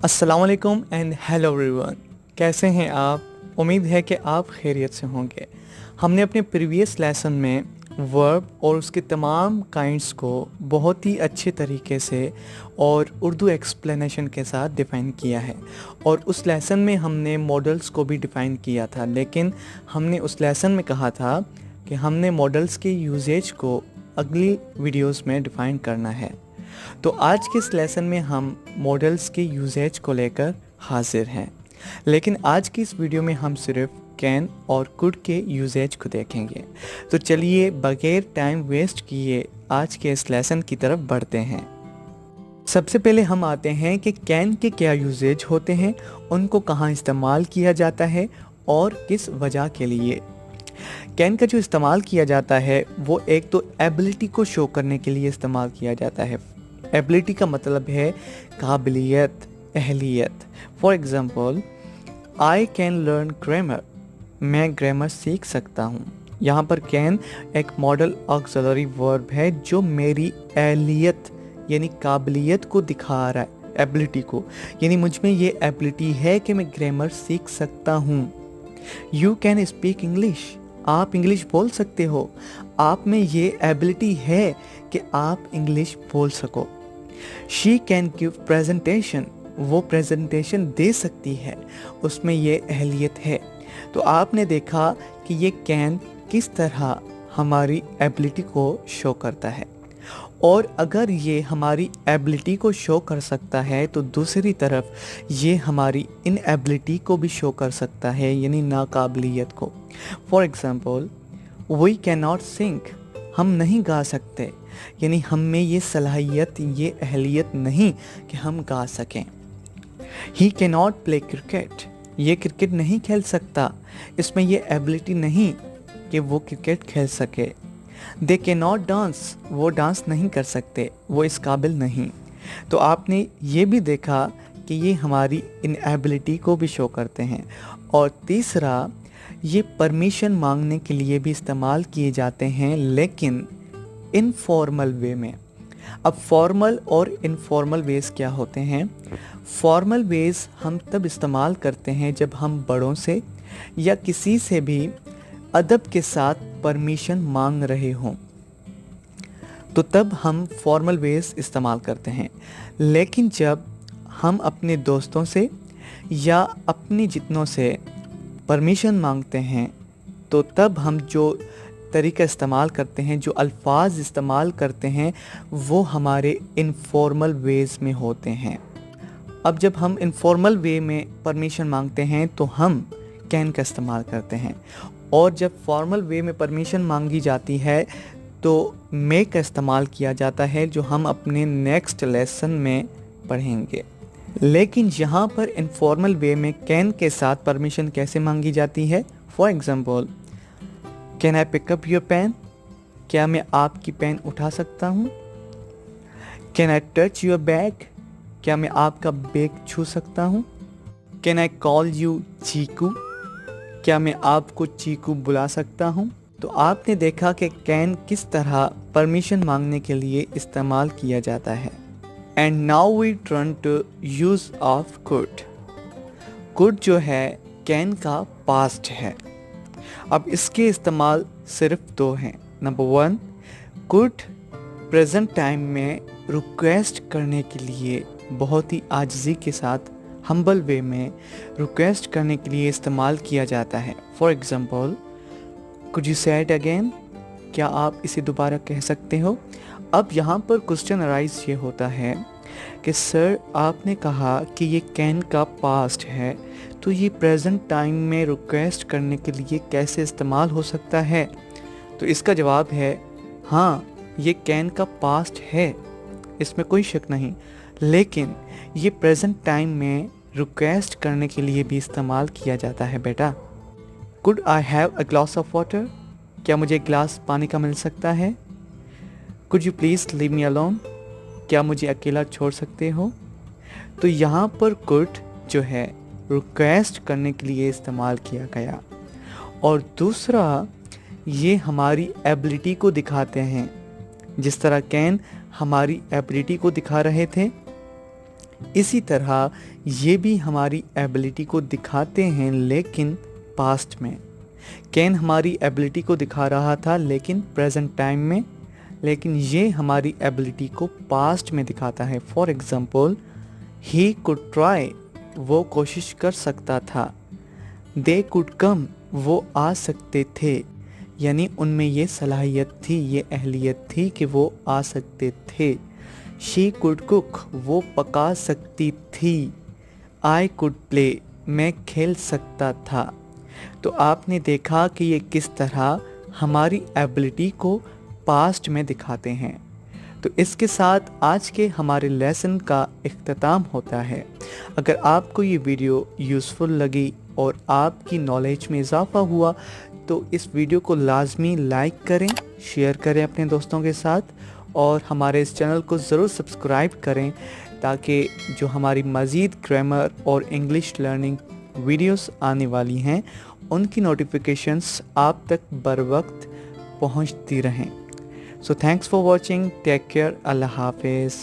अस्सलाम वालेकुम and hello everyone. कैसे हैं आप? उम्मीद है कि आप खैरियत से होंगे। हमने अपने प्रीवियस लेसन में वर्ब और उसके तमाम काइंड्स को बहुत ही अच्छे तरीके से और उर्दू एक्सप्लेनेशन के साथ डिफ़ाइन किया है, और उस लेसन में हमने मॉडल्स को भी डिफ़ाइन किया था। लेकिन हमने उस लेसन में कहा था कि हमने मॉडल्स के यूजेज को अगली वीडियोस में डिफ़ाइन करना है। तो आज के इस लेसन में हम मॉडल्स के यूजेज को लेकर हाजिर हैं, लेकिन आज की इस वीडियो में हम सिर्फ कैन और कुड के यूजेज को देखेंगे। तो चलिए बगैर टाइम वेस्ट किए आज के इस लेसन की तरफ बढ़ते हैं। सबसे पहले हम आते हैं कि कैन के क्या यूजेज होते हैं, उनको कहाँ इस्तेमाल किया जाता है और किस वजह के लिए। कैन का जो इस्तेमाल किया जाता है वो एक तो एबिलिटी को शो करने के लिए इस्तेमाल किया जाता है। एबिलिटी का मतलब है काबिलियत, अहलियत। For example, I can learn grammar, मैं ग्रामर सीख सकता हूँ। यहाँ पर कैन एक मॉडल ऑक्सिलरी वर्ब है जो मेरी अहलियत यानी काबिलियत को दिखा रहा है, एबिलिटी को, यानी मुझ में ये एबिलिटी है कि मैं ग्रामर सीख सकता हूँ। यू कैन स्पीक इंग्लिश, आप इंग्लिश बोल सकते हो, आप में ये एबिलिटी है कि आप इंग्लिश बोल सको। शी कैन गिव प्रेजेंटेशन, वो प्रेजेंटेशन दे सकती है, उसमें ये अहलियत है। तो आपने देखा कि ये कैन किस तरह हमारी एबिलिटी को शो करता है, और अगर ये हमारी एबिलिटी को शो कर सकता है तो दूसरी तरफ ये हमारी इनएबिलिटी को भी शो कर सकता है, यानी नाकाबिलियत को। For example, we can not sing, हम नहीं गा सकते, यानी हम में ये सलाहियत, ये अहलियत नहीं कि हम गा सकें। He can not play cricket, ये क्रिकेट नहीं खेल सकता, इसमें ये एबिलिटी नहीं कि वो क्रिकेट खेल सके। दे कैन नॉट डांस, वो डांस नहीं कर सकते, वो इस काबिल नहीं। तो आपने ये भी देखा कि ये हमारी इनएबिलिटी को भी शो करते हैं। और तीसरा, ये परमिशन मांगने के लिए भी इस्तेमाल किए जाते हैं, लेकिन इनफॉर्मल वे में। अब फॉर्मल और इनफॉर्मल वेज क्या होते हैं? फॉर्मल वेज हम तब इस्तेमाल करते हैं जब हम बड़ों से या किसी से भी अदब के साथ परमिशन मांग रहे हों, तो तब हम फॉर्मल वेज इस्तेमाल करते हैं। लेकिन जब हम अपने दोस्तों से या अपने जितनों से परमिशन मांगते हैं तो तब हम जो तरीका इस्तेमाल करते हैं, जो अल्फाज इस्तेमाल करते हैं, वो हमारे इनफॉर्मल वेज में होते हैं। अब जब हम इनफॉर्मल वे में परमिशन मांगते हैं तो हम कैन का इस्तेमाल करते हैं, और जब फॉर्मल वे में परमिशन मांगी जाती है तो मे का इस्तेमाल किया जाता है, जो हम अपने नेक्स्ट लेसन में पढ़ेंगे। लेकिन यहाँ पर इनफॉर्मल वे में कैन के साथ परमिशन कैसे मांगी जाती है? For example, can I pick up your pen, क्या मैं आपकी पेन उठा सकता हूँ? Can I touch your bag, क्या मैं आपका बैग छू सकता हूँ? Can I call you Chiku, क्या मैं आपको चीकू बुला सकता हूँ? तो आपने देखा कि कैन किस तरह परमिशन मांगने के लिए इस्तेमाल किया जाता है। And now we turn to use of could. Could जो है कैन का पास्ट है। अब इसके इस्तेमाल सिर्फ दो हैं। Number one, could present time में रिक्वेस्ट करने के लिए बहुत ही आजिज़ी के साथ, हम्बल वे में रिक्वेस्ट करने के लिए इस्तेमाल किया जाता है। फॉर एग्ज़ाम्पल, कुड यू से इट अगेन, क्या आप इसे दोबारा कह सकते हो? अब यहाँ पर क्वेश्चन अराइज ये होता है कि सर आपने कहा कि ये कैन का पास्ट है, तो ये प्रेजेंट टाइम में रिक्वेस्ट करने के लिए कैसे इस्तेमाल हो सकता है? तो इसका जवाब है हाँ, ये कैन का पास्ट है, इसमें कोई शक नहीं, लेकिन ये प्रेजेंट टाइम में रिक्वेस्ट करने के लिए भी इस्तेमाल किया जाता है बेटा। Could I have a glass of water, क्या मुझे एक गिलास पानी का मिल सकता है? Could you please leave me alone, क्या मुझे अकेला छोड़ सकते हो? तो यहाँ पर कुड जो है रिक्वेस्ट करने के लिए इस्तेमाल किया गया। और दूसरा, ये हमारी एबिलिटी को दिखाते हैं, जिस तरह कैन हमारी एबिलिटी को दिखा रहे थे, इसी तरह ये भी हमारी एबिलिटी को दिखाते हैं, लेकिन पास्ट में। कैन हमारी एबिलिटी को दिखा रहा था लेकिन प्रेजेंट टाइम में, लेकिन ये हमारी एबिलिटी को पास्ट में दिखाता है। For example, he could try, वो कोशिश कर सकता था। दे कुड कम, वो आ सकते थे, यानी उनमें ये सलाहियत थी, ये अहलियत थी कि वो आ सकते थे। शी कुड कुक, वो पका सकती थी। आई कुड प्ले, मैं खेल सकता था। तो आपने देखा कि ये किस तरह हमारी एबिलिटी को पास्ट में दिखाते हैं। तो इसके साथ आज के हमारे लेसन का इख्तिताम होता है। अगर आपको ये वीडियो यूज़फुल लगी और आपकी नॉलेज में इजाफ़ा हुआ तो इस वीडियो को लाजमी लाइक करें, शेयर करें अपने दोस्तों के साथ, और हमारे इस चैनल को ज़रूर सब्सक्राइब करें ताकि जो हमारी मज़ीद ग्रामर और इंग्लिश लर्निंग वीडियोस आने वाली हैं उनकी नोटिफिकेशंस आप तक बर वक्त पहुँचती रहें। So thanks for watching. Take care. Allah Hafiz.